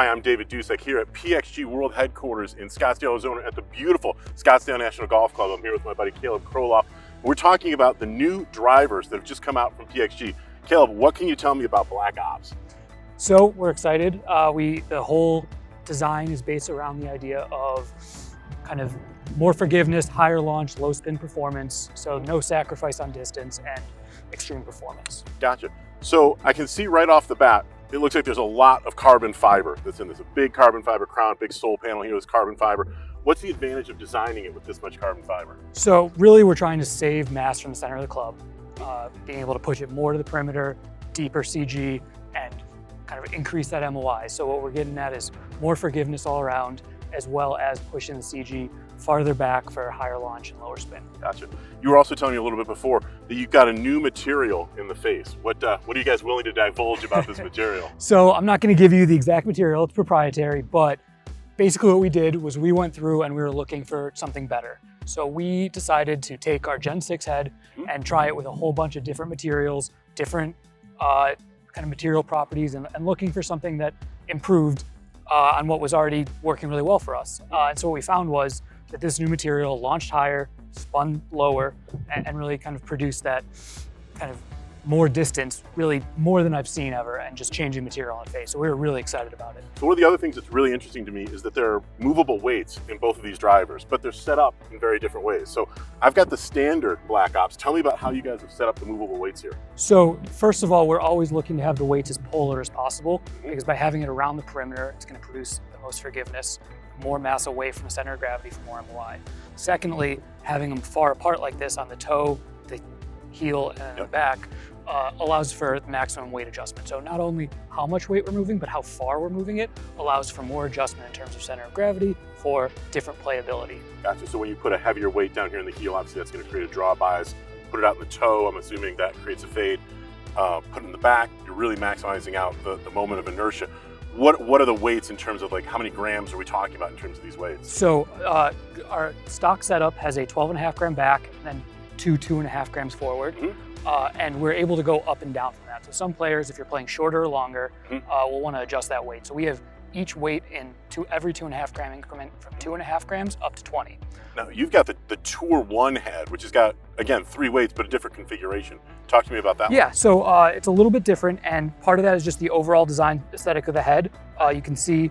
Hi, I'm David Dusek here at PXG World Headquarters in Scottsdale, Arizona at the beautiful Scottsdale National Golf Club. I'm here with my buddy Caleb Kroloff. We're talking about the new drivers that have just come out from PXG. Caleb, what can you tell me about Black Ops? So we're excited. The whole design is based around the idea of kind of more forgiveness, higher launch, low spin performance. So no sacrifice on distance and extreme performance. Gotcha. So I can see right off the bat, it looks like there's a lot of carbon fiber that's in this. A big carbon fiber crown, big sole panel here is carbon fiber. What's the advantage of designing it with this much carbon fiber? So really we're trying to save mass from the center of the club, being able to push it more to the perimeter, deeper CG, and kind of increase that MOI. So what we're getting at is more forgiveness all around, as well as pushing the CG farther back for higher launch and lower spin. Gotcha. You were also telling me a little bit before that you've got a new material in the face. What are you guys willing to divulge about this material? So I'm not going to give you the exact material, it's proprietary, but basically what we did was we went through and we were looking for something better. So we decided to take our Gen 6 head and try it with a whole bunch of different materials, different kind of material properties, and looking for something that improved on what was already working really well for us. And so what we found was that this new material launched higher, spun lower, and really kind of produced that kind of more distance, really more than I've seen ever, and just changing material on the face. So we were really excited about it. So one of the other things that's really interesting to me is that there are movable weights in both of these drivers, but they're set up in very different ways. So I've got the standard Black Ops. Tell me about how you guys have set up the movable weights here. So first of all, we're always looking to have the weights as polar as possible, because by having it around the perimeter, it's going to produce the most forgiveness, more mass away from the center of gravity for more MOI. Secondly, having them far apart like this on the toe, the heel, and the back allows for the maximum weight adjustment. So not only how much weight we're moving, but how far we're moving it allows for more adjustment in terms of center of gravity for different playability. Gotcha. So when you put a heavier weight down here in the heel, obviously that's going to create a draw bias. Put it out in the toe, I'm assuming that creates a fade. Put it in the back, you're really maximizing out the moment of inertia. What are the weights in terms of, like, how many grams are we talking about in terms of these weights? So our stock setup has a 12.5 gram back and then 2.5 grams forward. And we're able to go up and down from that. So some players, if you're playing shorter or longer, will want to adjust that weight. So we have each weight in every 2.5 gram increment from 2.5 grams up to 20. Now you've got the Tour 1 head, which has got, again, 3 weights, but a different configuration. Talk to me about that. Yeah, so it's a little bit different, and part of that is just the overall design aesthetic of the head. You can see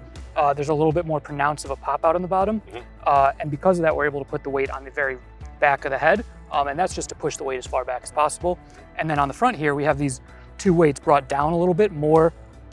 there's a little bit more pronounced of a pop out on the bottom. And because of that, we're able to put the weight on the very back of the head. And that's just to push the weight as far back as possible. And then on the front here, we have these 2 weights brought down a little bit more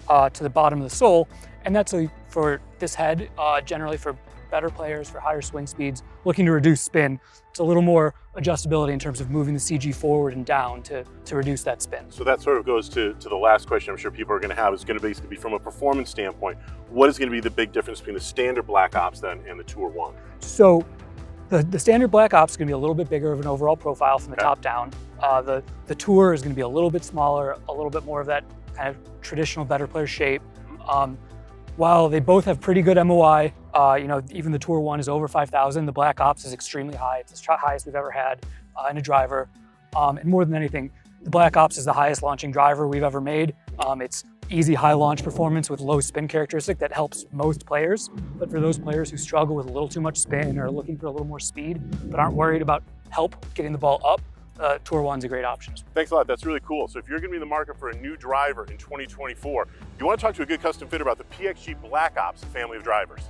to the bottom of the sole. And that's for this head, generally for better players, for higher swing speeds, looking to reduce spin. It's a little more adjustability in terms of moving the CG forward and down to reduce that spin. So that sort of goes to the last question I'm sure people are going to have, is going to basically be from a performance standpoint. What is going to be the big difference between the standard Black Ops then and the Tour 1? So the standard Black Ops is going to be a little bit bigger of an overall profile from the top down. The Tour is going to be a little bit smaller, a little bit more of that kind of traditional better player shape. While they both have pretty good MOI, even the Tour 1 is over 5,000, the Black Ops is extremely high. It's the highest we've ever had in a driver. And more than anything, the Black Ops is the highest launching driver we've ever made. It's easy high launch performance with low spin characteristic that helps most players. But for those players who struggle with a little too much spin or looking for a little more speed, but aren't worried about help getting the ball up, Tour 1's a great option. Thanks a lot. That's really cool. So if you're going to be in the market for a new driver in 2024, you want to talk to a good custom fitter about the PXG Black Ops family of drivers.